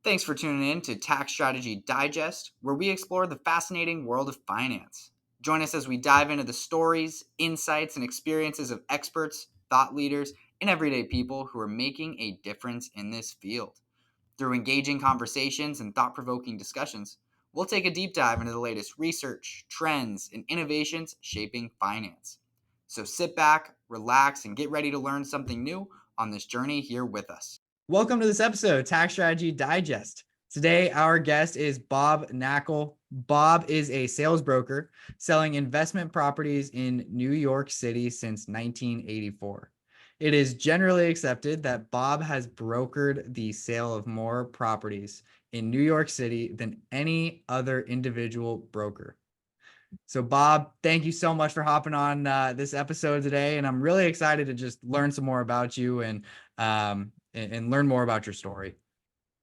Thanks for tuning in to Tax Strategy Digest, where we explore the fascinating world of finance. Join us as we dive into the stories, insights, and experiences of experts, thought leaders, and everyday people who are making a difference in this field. Through engaging conversations and thought provoking discussions, we'll take a deep dive into the latest research, trends, and innovations shaping finance. So sit back, relax, and get ready to learn something new on this journey here with us. Welcome to this episode, Tax Strategy Digest. Today, our guest is Bob Knakal. Bob is a sales broker selling investment properties in New York City since 1984. It is generally accepted that Bob has brokered the sale of more properties in New York City than any other individual broker. So, Bob, thank you so much for hopping on this episode today, and I'm really excited to just learn some more about you and learn more about your story.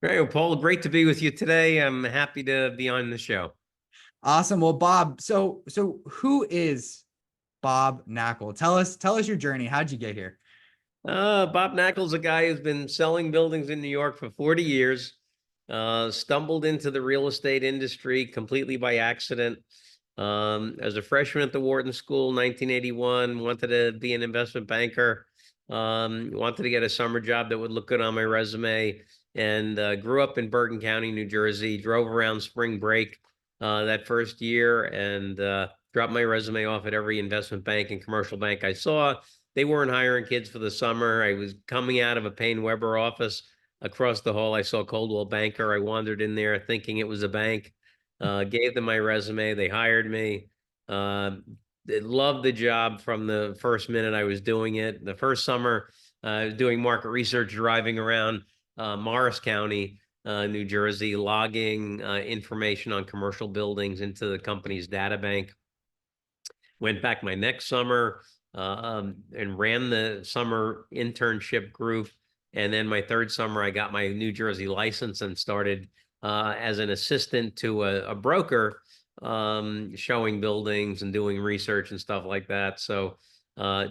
Great. Well, Paul, great to be with you today. I'm happy to be on the show. Awesome. Well, Bob, so who is Bob Knakal? Tell us your journey. How'd you get here? Bob Knakal's a guy who's been selling buildings in New York for 40 years, stumbled into the real estate industry completely by accident. As a freshman at the Wharton School, 1981, wanted to be an investment banker, wanted to get a summer job that would look good on my resume, and grew up in Bergen County, New Jersey, drove around spring break that first year and dropped my resume off at every investment bank and commercial bank I saw. They weren't hiring kids for the summer. I was coming out of a Payne Weber office. Across the hall, I saw Coldwell Banker. I wandered in there thinking it was a bank, gave them my resume. They hired me. They loved the job from the first minute I was doing it. The first summer, I was doing market research, driving around Morris County, New Jersey, logging information on commercial buildings into the company's data bank. Went back my next summer and ran the summer internship group. And then my third summer, I got my New Jersey license and started as an assistant to a broker, showing buildings and doing research and stuff like that. So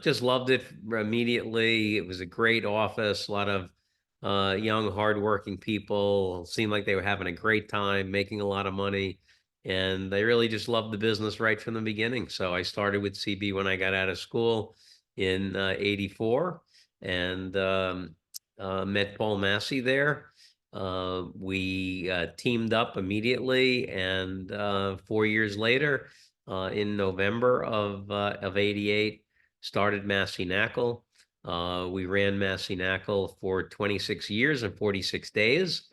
just loved it immediately. It was a great office, a lot of young, hardworking people. Seemed like they were having a great time, making a lot of money. And they really just loved the business right from the beginning. So I started with CB when I got out of school in '84 and met Paul Massey there. We teamed up immediately, and 4 years later, in November of '88, started Massey Knakal. We ran Massey Knakal for 26 years and 46 days.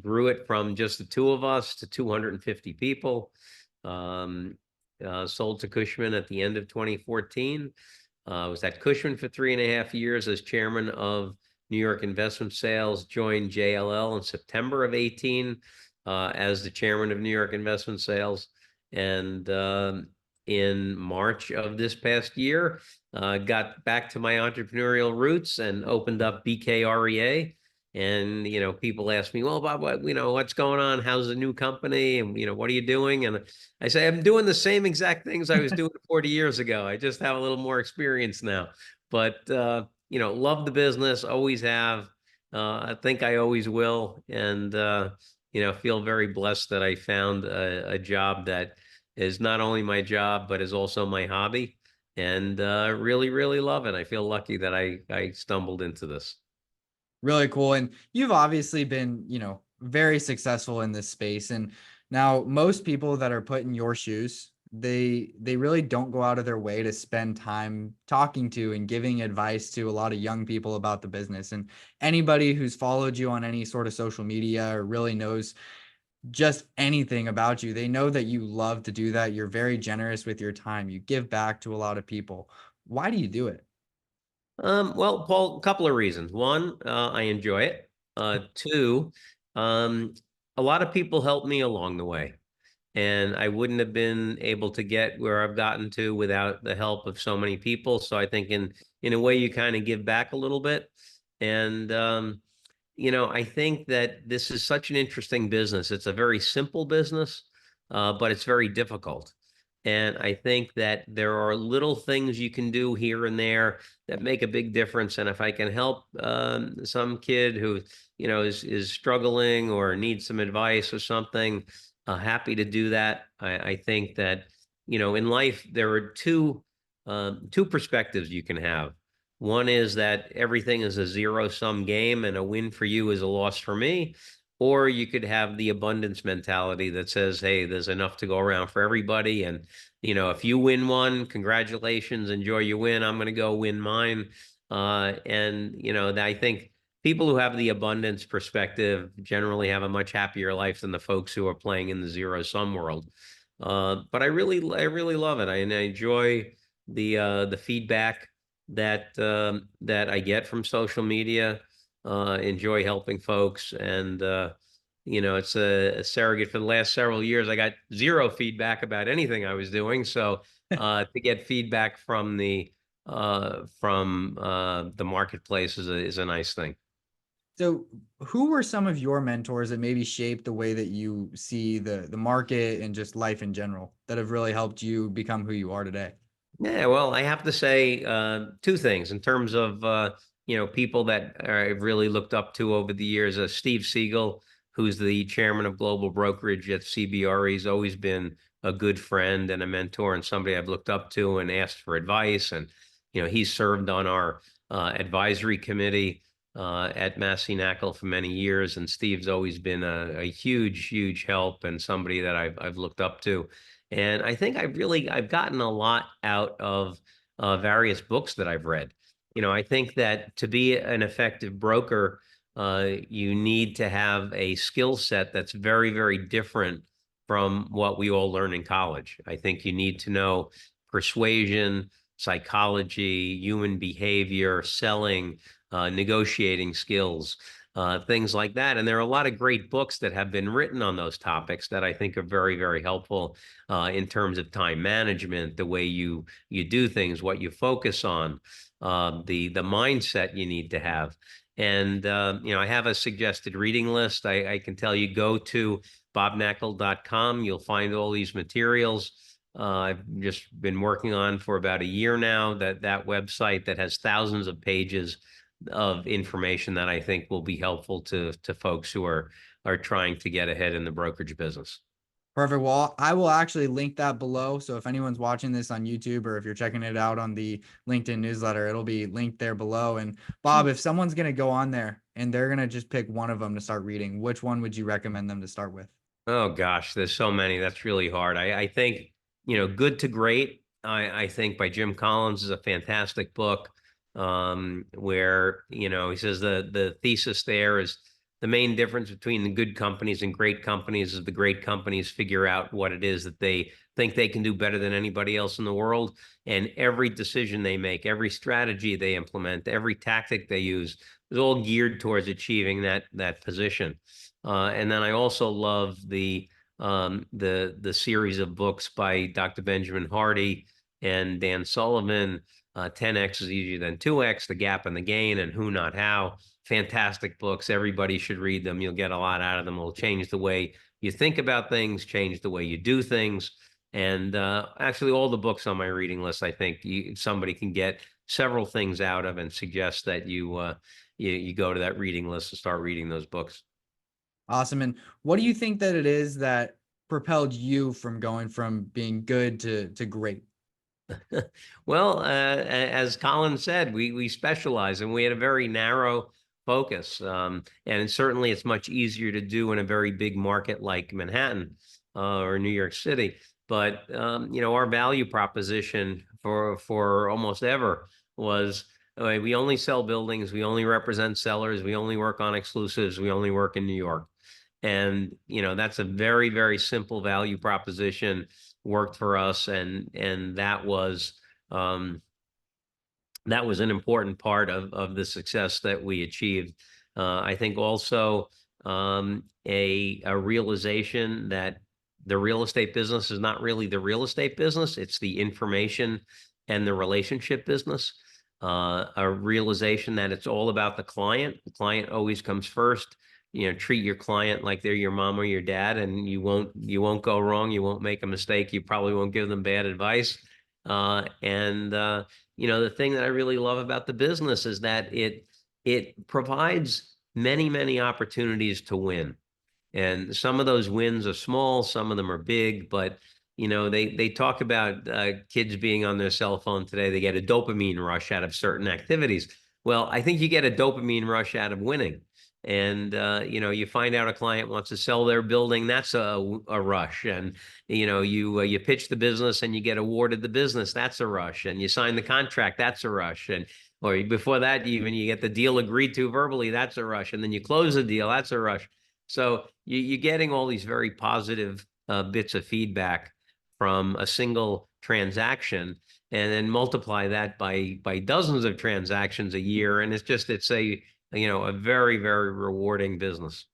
Grew it from just the two of us to 250 people. Sold to Cushman at the end of 2014. Was at Cushman for 3.5 years as chairman of New York Investment Sales. Joined JLL in September of 18 as the chairman of New York Investment Sales. And in March of this past year, got back to my entrepreneurial roots and opened up BKREA. And, people ask me, well, Bob, what's going on? How's the new company? And, what are you doing? And I say, I'm doing the same exact things I was doing 40 years ago. I just have a little more experience now. But, love the business, always have. I think I always will. And, feel very blessed that I found a job that is not only my job, but is also my hobby. And really, really love it. I feel lucky that I stumbled into this. Really cool. And you've obviously been, very successful in this space. And now most people that are put in your shoes, they really don't go out of their way to spend time talking to and giving advice to a lot of young people about the business. And anybody who's followed you on any sort of social media or really knows just anything about you, they know that you love to do that. You're very generous with your time. You give back to a lot of people. Why do you do it? Well, Paul, a couple of reasons. One, I enjoy it. Two, um, a lot of people helped me along the way, and I wouldn't have been able to get where I've gotten to without the help of so many people. So I think in a way you kind of give back a little bit. And I think that this is such an interesting business. It's a very simple business, but it's very difficult. And I think that there are little things you can do here and there that make a big difference. And if I can help some kid who, is struggling or needs some advice or something, happy to do that. I think that, in life, there are two perspectives you can have. One is that everything is a zero-sum game and a win for you is a loss for me. Or you could have the abundance mentality that says, hey, there's enough to go around for everybody. And, if you win one, congratulations, enjoy your win. I'm going to go win mine. I think people who have the abundance perspective generally have a much happier life than the folks who are playing in the zero-sum world. But I really love it. I enjoy the feedback that I get from social media. Enjoy helping folks, and it's a surrogate for the last several years. I got zero feedback about anything I was doing, so to get feedback from the marketplace is a nice thing. So, who were some of your mentors that maybe shaped the way that you see the market and just life in general that have really helped you become who you are today? Yeah, well, I have to say two things in terms of people that I've really looked up to over the years. Steve Siegel, who's the chairman of global brokerage at CBRE, he's always been a good friend and a mentor and somebody I've looked up to and asked for advice. And he's served on our advisory committee at Massey Knakal for many years. And Steve's always been a huge, huge help and somebody that I've looked up to. And I think I've gotten a lot out of various books that I've read. I think that to be an effective broker, you need to have a skill set that's very, very different from what we all learn in college. I think you need to know persuasion, psychology, human behavior, selling, negotiating skills, things like that. And there are a lot of great books that have been written on those topics that I think are very, very helpful in terms of time management, the way you do things, what you focus on, the mindset you need to have. And I have a suggested reading list. I can tell you go to bobknakal.com. You'll find all these materials. I've just been working on for about a year now that website that has thousands of pages of information that I think will be helpful to folks who are trying to get ahead in the brokerage business. Perfect. Well, I will actually link that below. So if anyone's watching this on YouTube or if you're checking it out on the LinkedIn newsletter, it'll be linked there below. And Bob, if someone's going to go on there and they're going to just pick one of them to start reading, which one would you recommend them to start with? Oh gosh, there's so many. That's really hard. I think, Good to Great, I think by Jim Collins is a fantastic book. Where, he says the thesis there is the main difference between the good companies and great companies is the great companies figure out what it is that they think they can do better than anybody else in the world. And every decision they make, every strategy they implement, every tactic they use is all geared towards achieving that position. And then I also love the series of books by Dr. Benjamin Hardy and Dan Sullivan. 10x is easier than 2x, The Gap and the Gain, and Who Not How. Fantastic books. Everybody should read them. You'll get a lot out of them. It'll change the way you think about things, change the way you do things. And actually, all the books on my reading list, I think somebody can get several things out of, and suggest that you go to that reading list and start reading those books. Awesome. And what do you think that it is that propelled you from going from being good to great? Well, as Colin said, we specialize and we had a very narrow focus. And certainly it's much easier to do in a very big market like Manhattan or New York City. But our value proposition for almost ever was we only sell buildings, we only represent sellers, we only work on exclusives, we only work in New York. And that's a very, very simple value proposition, worked for us, and um, that was an important part of the success that we achieved. I think also a realization that the real estate business is not really the real estate business, it's the information and the relationship business. A realization that it's all about the client. The client always comes first. treat your client like they're your mom or your dad, and you won't go wrong. You won't make a mistake. You probably won't give them bad advice. And the thing that I really love about the business is that it provides many, many opportunities to win. And some of those wins are small, some of them are big, but they talk about kids being on their cell phone today. They get a dopamine rush out of certain activities. Well, I think you get a dopamine rush out of winning. And you find out a client wants to sell their building, that's a rush. And you pitch the business and you get awarded the business, that's a rush. And you sign the contract, that's a rush. And or before that, even you get the deal agreed to verbally, that's a rush. And then you close the deal, that's a rush. So you're getting all these very positive bits of feedback from a single transaction, and then multiply that by dozens of transactions a year, and it's a very, very rewarding business.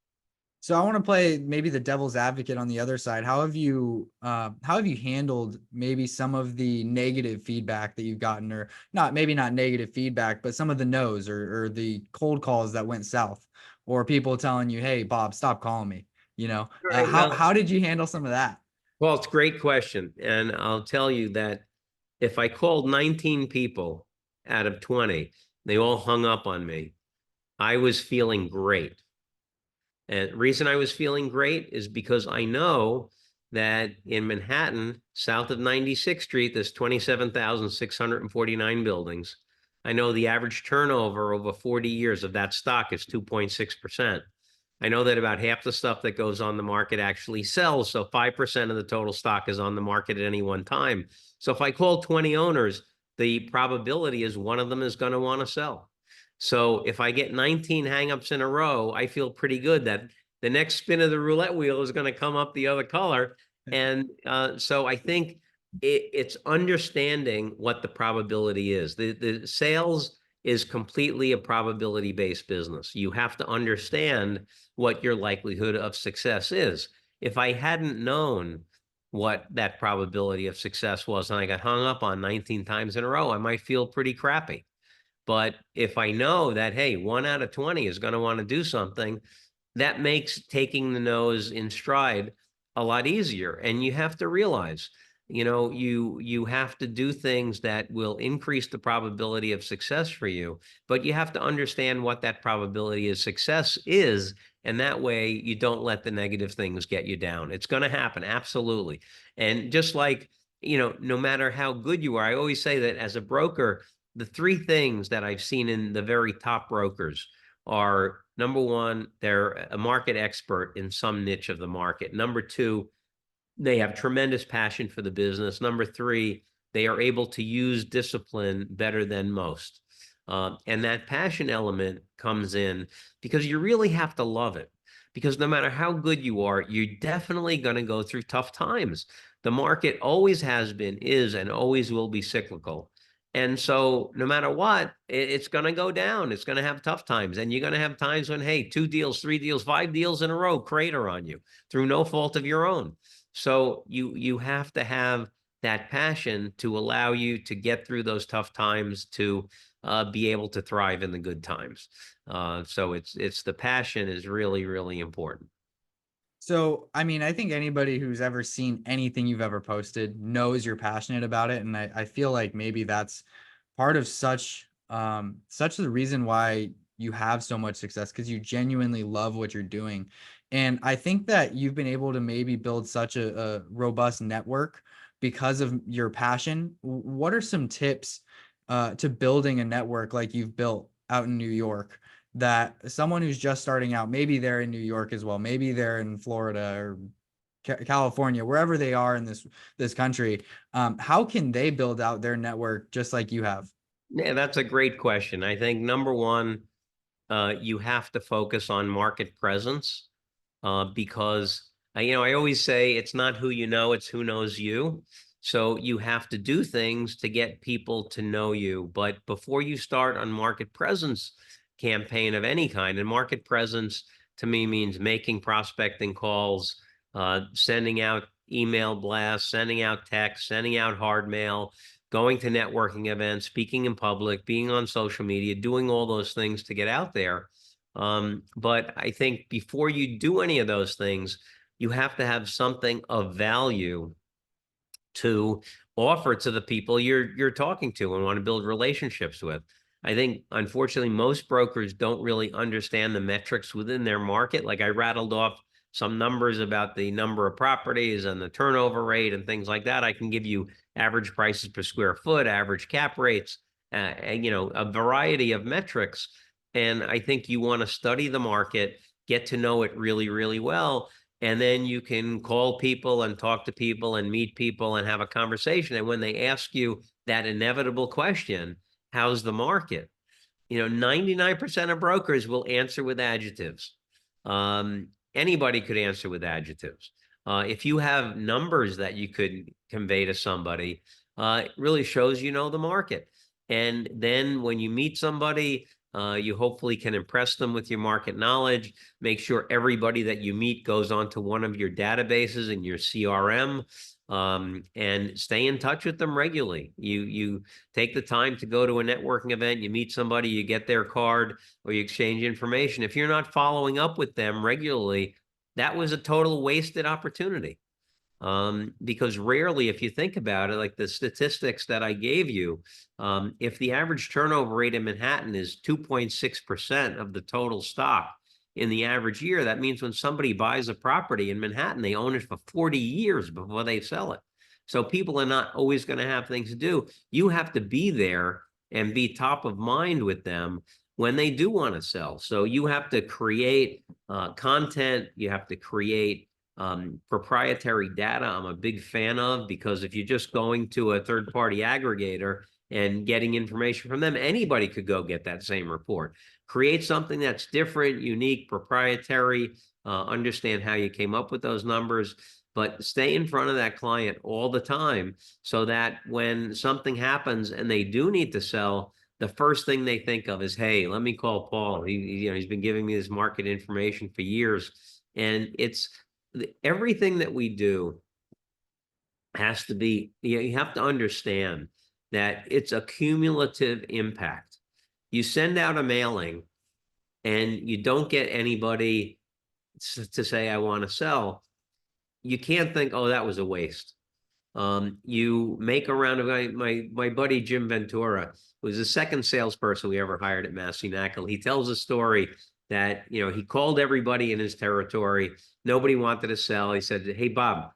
So I want to play maybe the devil's advocate on the other side. How have you handled maybe some of the negative feedback that you've gotten, or maybe not negative feedback, but some of the no's, or the cold calls that went south, or people telling you, "Hey, Bob, stop calling me." All right. How did you handle some of that? Well, it's a great question, and I'll tell you that if I called 19 people out of 20, they all hung up on me, I was feeling great. And the reason I was feeling great is because I know that in Manhattan, south of 96th Street, there's 27,649 buildings. I know the average turnover over 40 years of that stock is 2.6%. I know that about half the stuff that goes on the market actually sells. So 5% of the total stock is on the market at any one time. So if I call 20 owners, the probability is one of them is going to want to sell. So if I get 19 hangups in a row, I feel pretty good that the next spin of the roulette wheel is going to come up the other color. And so I think it's understanding what the probability is. The sales is completely a probability-based business. You have to understand what your likelihood of success is. If I hadn't known what that probability of success was and I got hung up on 19 times in a row, I might feel pretty crappy. But if I know that, hey, 1 out of 20 is going to want to do something, that makes taking the nose in stride a lot easier. And you have to realize, you have to do things that will increase the probability of success for you, but you have to understand what that probability of success is. And that way you don't let the negative things get you down. It's going to happen. Absolutely. And just like, no matter how good you are, I always say that as a broker, the three things that I've seen in the very top brokers are: number one, they're a market expert in some niche of the market. Number two, they have tremendous passion for the business. Number three, they are able to use discipline better than most. And that passion element comes in because you really have to love it. Because no matter how good you are, you're definitely going to go through tough times. The market always has been, is, and always will be cyclical. And so no matter what, it's going to go down. It's going to have tough times. And you're going to have times when, hey, 2 deals, 3 deals, 5 deals in a row crater on you through no fault of your own. So you have to have that passion to allow you to get through those tough times, to be able to thrive in the good times. So it's the passion is really, really important. So, I mean, I think anybody who's ever seen anything you've ever posted knows you're passionate about it. And I feel like maybe that's part of such the reason why you have so much success, because you genuinely love what you're doing. And I think that you've been able to maybe build such a robust network because of your passion. What are some tips to building a network like you've built out in New York, that someone who's just starting out, maybe they're in New York as well, maybe they're in Florida or California, wherever they are in this country, how can they build out their network just like you have? Yeah, that's a great question. I think number one, you have to focus on market presence, because I always say it's not who you know, it's who knows you. So you have to do things to get people to know you. But before you start on market presence campaign of any kind, and market presence to me means making prospecting calls, sending out email blasts, sending out text, sending out hard mail, going to networking events, speaking in public, being on social media, doing all those things to get out there. But I think before you do any of those things, you have to have something of value to offer to the people you're talking to and want to build relationships with. I think unfortunately most brokers don't really understand the metrics within their market. Like I rattled off some numbers about the number of properties and the turnover rate and things like that. I can give you average prices per square foot, average cap rates, and, a variety of metrics. And I think you want to study the market, get to know it really, really well, and then you can call people and talk to people and meet people and have a conversation. And when they ask you that inevitable question, how's the market? 99% of brokers will answer with adjectives. Anybody could answer with adjectives. If you have numbers that you could convey to somebody, it really shows you know the market. And then when you meet somebody, you hopefully can impress them with your market knowledge. Make sure everybody that you meet goes onto one of your databases in your CRM, and stay in touch with them regularly. You take the time to go to a networking event, you meet somebody, you get their card, or you exchange information. If you're not following up with them regularly, that was a total wasted opportunity. Because rarely, if you think about it, like the statistics that I gave you, if the average turnover rate in Manhattan is 2.6% of the total stock in the average year, that means when somebody buys a property in Manhattan, they own it for 40 years before they sell it. So people are not always going to have things to do. You have to be there and be top of mind with them when they do want to sell. So you have to create content, you have to create proprietary data. I'm a big fan of, because if you're just going to a third-party aggregator and getting information from them, anybody could go get that same report. Create something that's different, unique, proprietary, understand how you came up with those numbers, but stay in front of that client all the time so that when something happens and they do need to sell, the first thing they think of is, hey, let me call Paul. He's been giving me this market information for years. And it's everything that we do has to be, you have to understand that it's a cumulative impact. You send out a mailing and you don't get anybody to say, I want to sell. You can't think, oh, that was a waste. You make a round of my buddy Jim Ventura was the second salesperson we ever hired at Bob Knakal. He tells a story that he called everybody in his territory. Nobody wanted to sell. He said, "Hey Bob,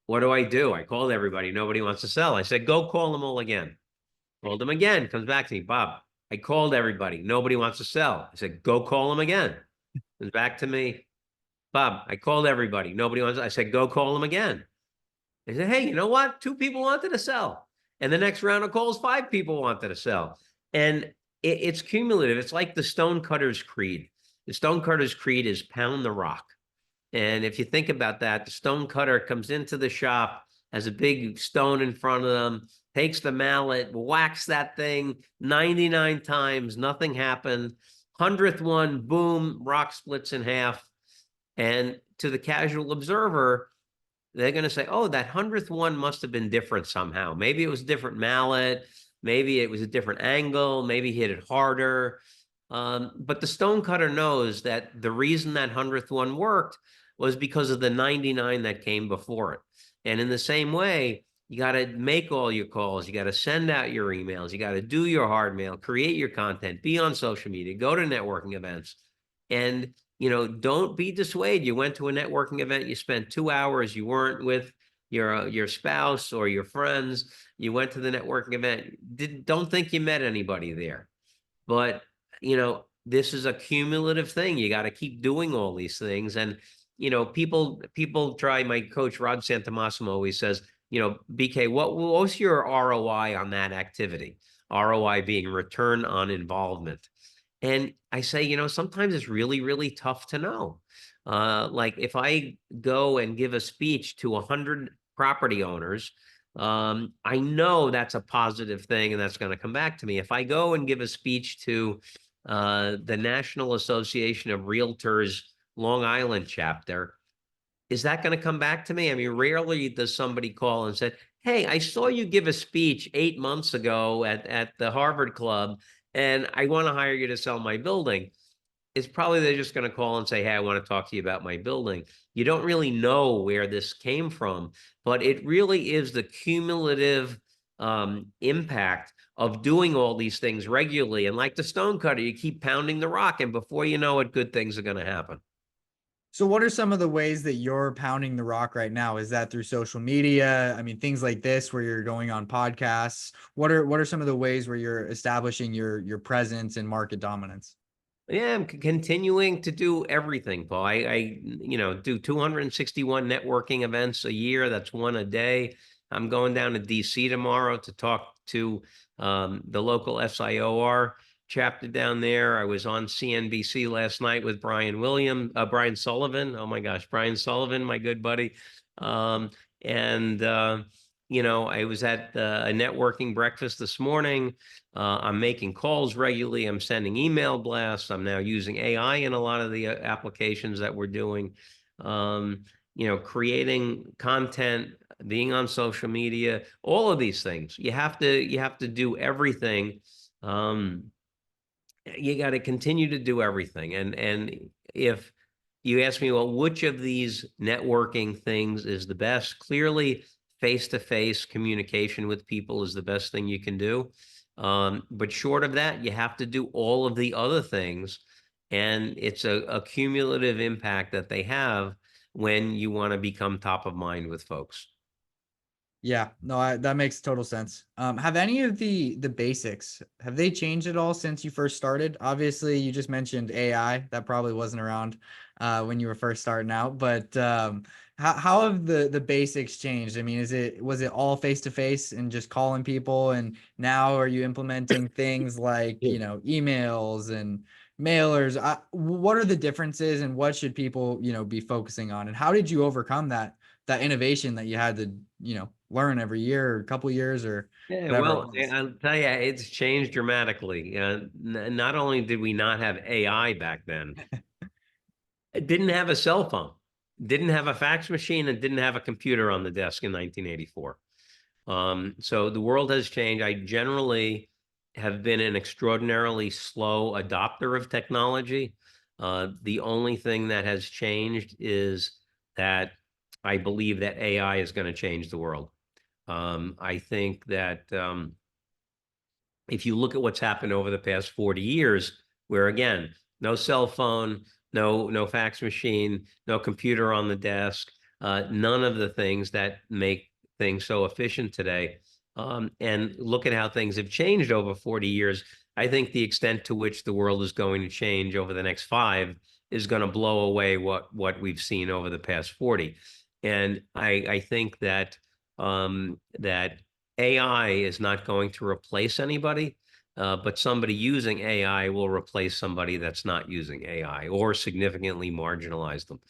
what do I do? I called everybody. Nobody wants to sell." I said, "Go call them all again." Called them again. Comes back to me, "Bob, I called everybody. Nobody wants to sell." I said, "Go call them again." Comes back to me, "Bob, I called everybody. Nobody wants." I said, "Go call them again." They said, "Hey, you know what? 2 people wanted to sell." And the next round of calls, 5 people wanted to sell. And it's cumulative. It's like the Stonecutters Creed. The Stonecutters Creed is pound the rock. And if you think about that, the stonecutter comes into the shop, has a big stone in front of them, takes the mallet, whacks that thing 99 times, nothing happened. 100th one, boom, rock splits in half. And to the casual observer, they're going to say, oh, that 100th one must have been different somehow. Maybe it was a different mallet. Maybe it was a different angle. Maybe he hit it harder. But the stonecutter knows that the reason that 100th one worked was because of the 99 that came before it. And in the same way, you got to make all your calls. You got to send out your emails. You got to do your hard mail, create your content, be on social media, go to networking events. And don't be dissuaded. You went to a networking event, you spent 2 hours, you weren't with your spouse or your friends. You went to the networking event. Don't think you met anybody there. But this is a cumulative thing. You got to keep doing all these things. And people try. My coach Rod Santomassimo always says, BK, what's your ROI on that activity? ROI being return on involvement. And I say, sometimes it's really, really tough to know. Like if I go and give a speech to 100 property owners, I know that's a positive thing and that's going to come back to me. If I go and give a speech to the National Association of Realtors Long Island chapter, is that going to come back to me? I mean, rarely does somebody call and say, hey, I saw you give a speech 8 months ago at the Harvard Club, and I want to hire you to sell my building. it's probably they're just going to call and say, hey, I want to talk to you about my building. You don't really know where this came from, but it really is the cumulative impact of doing all these things regularly. And like the stonecutter, you keep pounding the rock, and before you know it, good things are going to happen. So what are some of the ways that you're pounding the rock right now? Is that through social media? I mean, things like this where you're going on podcasts. What are some of the ways where you're establishing your presence and market dominance? Yeah, I'm continuing to do everything, Paul. I do 261 networking events a year. That's one a day. I'm going down to DC tomorrow to talk to the local SIOR chapter down there. I was on CNBC last night with Brian Sullivan. Oh my gosh, Brian Sullivan, my good buddy. Um, and I was at a networking breakfast this morning. I'm making calls regularly. I'm sending email blasts. I'm now using AI in a lot of the applications that we're doing. Creating content, being on social media, all of these things. You have to do everything. Um, you got to continue to do everything. And if you ask me, well, which of these networking things is the best? Clearly, face-to-face communication with people is the best thing you can do. But short of that, you have to do all of the other things. And it's a cumulative impact that they have when you want to become top of mind with folks. Yeah, no, that makes total sense. Have any of the basics have they changed at all since you first started? Obviously, you just mentioned AI. That probably wasn't around when you were first starting out, but how have the basics changed? I mean, was it all face to face and just calling people, and now are you implementing things like, Yeah. emails and mailers? What are the differences, and what should people, be focusing on? And how did you overcome that innovation that you had to, learn every year or a couple years or Yeah, whatever it well, was? I'll tell you, it's changed dramatically. Not only did we not have AI back then, it didn't have a cell phone, didn't have a fax machine, and didn't have a computer on the desk in 1984. So the world has changed. I generally have been an extraordinarily slow adopter of technology. The only thing that has changed is that I believe that AI is going to change the world. I think that if you look at what's happened over the past 40 years, where again, no cell phone, no fax machine, no computer on the desk, none of the things that make things so efficient today. And look at how things have changed over 40 years. I think the extent to which the world is going to change over the next 5 is going to blow away what we've seen over the past 40. And I think that AI is not going to replace anybody, but somebody using AI will replace somebody that's not using AI or significantly marginalize them.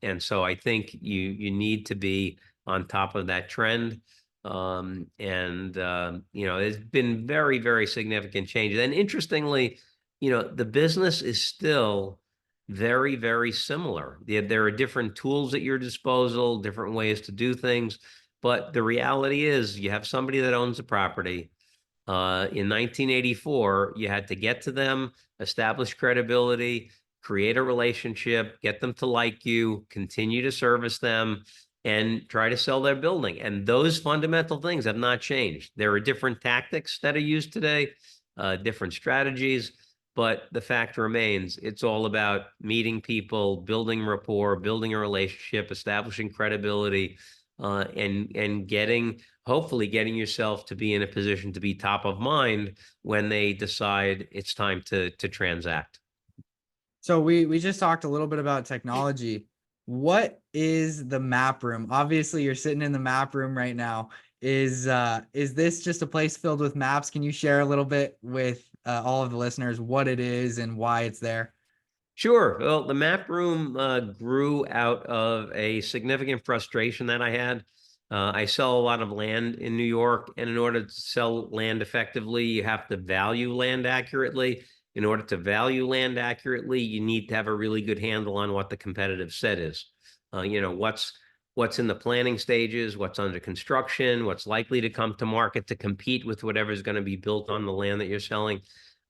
And so I think you need to be on top of that trend. There's been very, very significant changes. And interestingly, the business is still very, very similar. There are different tools at your disposal, different ways to do things. But the reality is, you have somebody that owns a property. In 1984, you had to get to them, establish credibility, create a relationship, get them to like you, continue to service them, and try to sell their building. And those fundamental things have not changed. There are different tactics that are used today, different strategies. But the fact remains, it's all about meeting people, building rapport, building a relationship, establishing credibility, and hopefully getting yourself to be in a position to be top of mind when they decide it's time to transact. So we just talked a little bit about technology. What is the map room? Obviously, you're sitting in the map room right now. Is this just a place filled with maps? Can you share a little bit with all of the listeners what it is and why it's there? Sure. Well, the map room grew out of a significant frustration that I had. I sell a lot of land in New York, and in order to sell land effectively, you have to value land accurately. In order to value land accurately, you need to have a really good handle on what the competitive set is. What's in the planning stages, what's under construction, what's likely to come to market to compete with whatever's going to be built on the land that you're selling.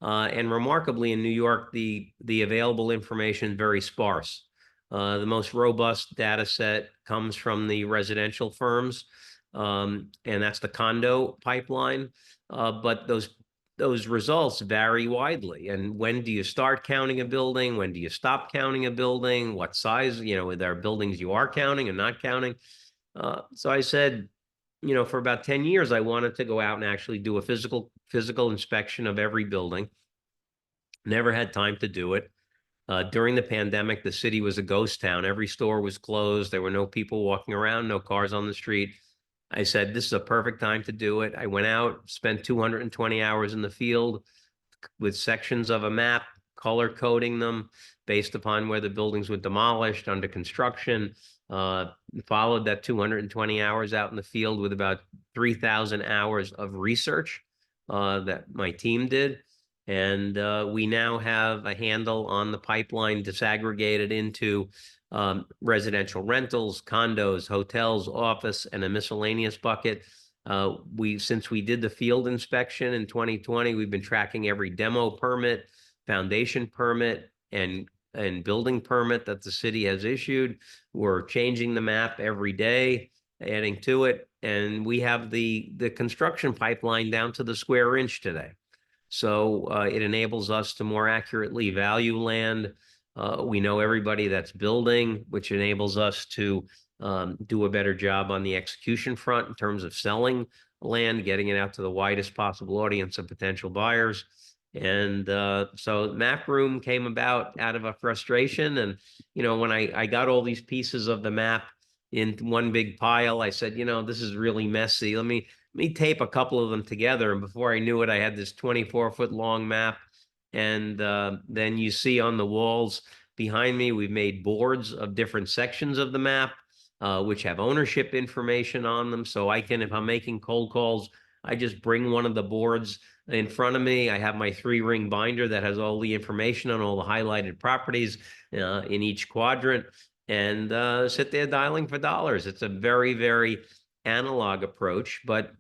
And remarkably, in New York, the available information is very sparse. The most robust data set comes from the residential firms, and that's the condo pipeline. But those results vary widely. And when do you start counting a building? When do you stop counting a building? What size? There are buildings you are counting and not counting. So I said, for about 10 years, I wanted to go out and actually do a physical inspection of every building. Never had time to do it. During the pandemic, the city was a ghost town. Every store was closed. There were no people walking around, no cars on the street. I said, this is a perfect time to do it. I went out, spent 220 hours in the field with sections of a map, color coding them based upon where the buildings were demolished, under construction. Followed that 220 hours out in the field with about 3,000 hours of research that my team did. And we now have a handle on the pipeline disaggregated into residential rentals, condos, hotels, office, and a miscellaneous bucket. Since we did the field inspection in 2020, we've been tracking every demo permit, foundation permit, and building permit that the city has issued. We're changing the map every day, adding to it, and we have the construction pipeline down to the square inch today. So it enables us to more accurately value land. We know everybody that's building, which enables us to do a better job on the execution front in terms of selling land, getting it out to the widest possible audience of potential buyers. And so Map Room came about out of a frustration. And, when I got all these pieces of the map in one big pile, I said, this is really messy. Let me tape a couple of them together. And before I knew it, I had this 24-foot long map. And then you see on the walls behind me, we've made boards of different sections of the map, which have ownership information on them. So I can, if I'm making cold calls, I just bring one of the boards in front of me. I have my 3-ring binder that has all the information on all the highlighted properties in each quadrant, and sit there dialing for dollars. It's a very, very analog approach, but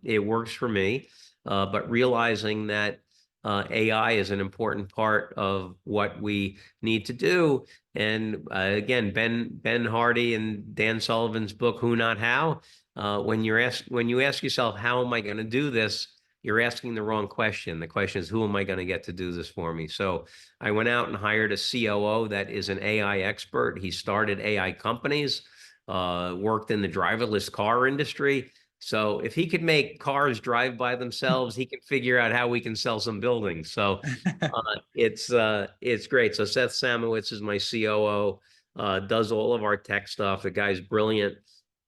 it works for me. But realizing that AI is an important part of what we need to do. And again, Ben Hardy and Dan Sullivan's book, Who Not How, when you ask yourself, how am I going to do this? You're asking the wrong question. The question is, who am I going to get to do this for me? So I went out and hired a COO that is an AI expert. He started AI companies, worked in the driverless car industry. So if he could make cars drive by themselves, he can figure out how we can sell some buildings. So it's great. So Seth Samowitz is my COO, does all of our tech stuff. The guy's brilliant.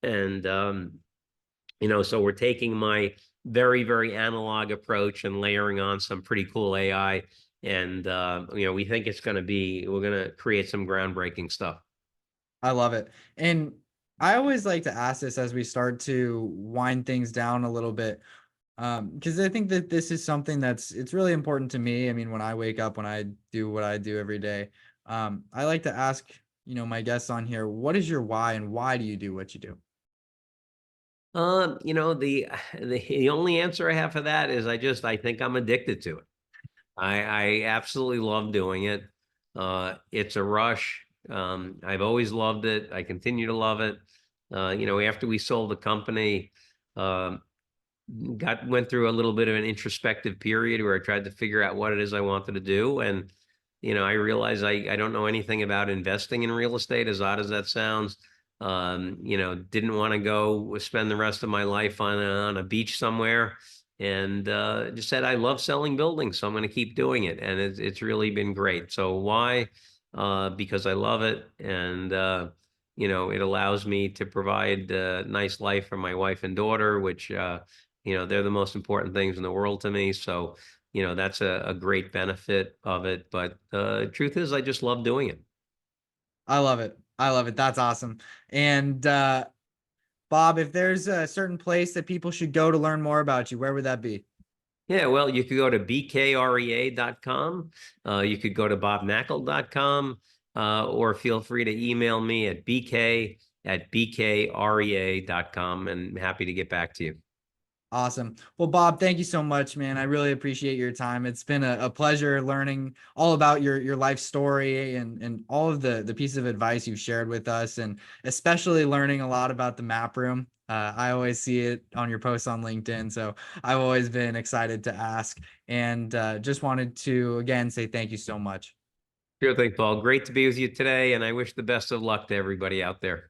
And, so we're taking my very, very analog approach and layering on some pretty cool AI. And, we think we're going to create some groundbreaking stuff. I love it. And I always like to ask this as we start to wind things down a little bit, because I think that this is something it's really important to me. I mean, when I wake up, when I do what I do every day, I like to ask, my guests on here, what is your why and why do you do what you do? The only answer I have for that is I think I'm addicted to it. I absolutely love doing it. It's a rush. I've always loved it. I continue to love it. After we sold the company, went through a little bit of an introspective period where I tried to figure out what it is I wanted to do. And, I realized I don't know anything about investing in real estate, as odd as that sounds. Didn't want to go spend the rest of my life on a beach somewhere. And just said, I love selling buildings, so I'm going to keep doing it. And it's really been great. So why? Because I love it. And, it allows me to provide a nice life for my wife and daughter, which, they're the most important things in the world to me. So, that's a great benefit of it. But truth is, I just love doing it. I love it. I love it. That's awesome. And Bob, if there's a certain place that people should go to learn more about you, where would that be? Yeah, well, you could go to bkrea.com. You could go to bobknakal.com, or feel free to email me at bk@bkrea.com, and happy to get back to you. Awesome. Well, Bob, thank you so much, man. I really appreciate your time. It's been a pleasure learning all about your life story and all of the pieces of advice you've shared with us, and especially learning a lot about the map room. I always see it on your posts on LinkedIn, so I've always been excited to ask, and just wanted to again say thank you so much. Sure thing, Paul. Great to be with you today, and I wish the best of luck to everybody out there.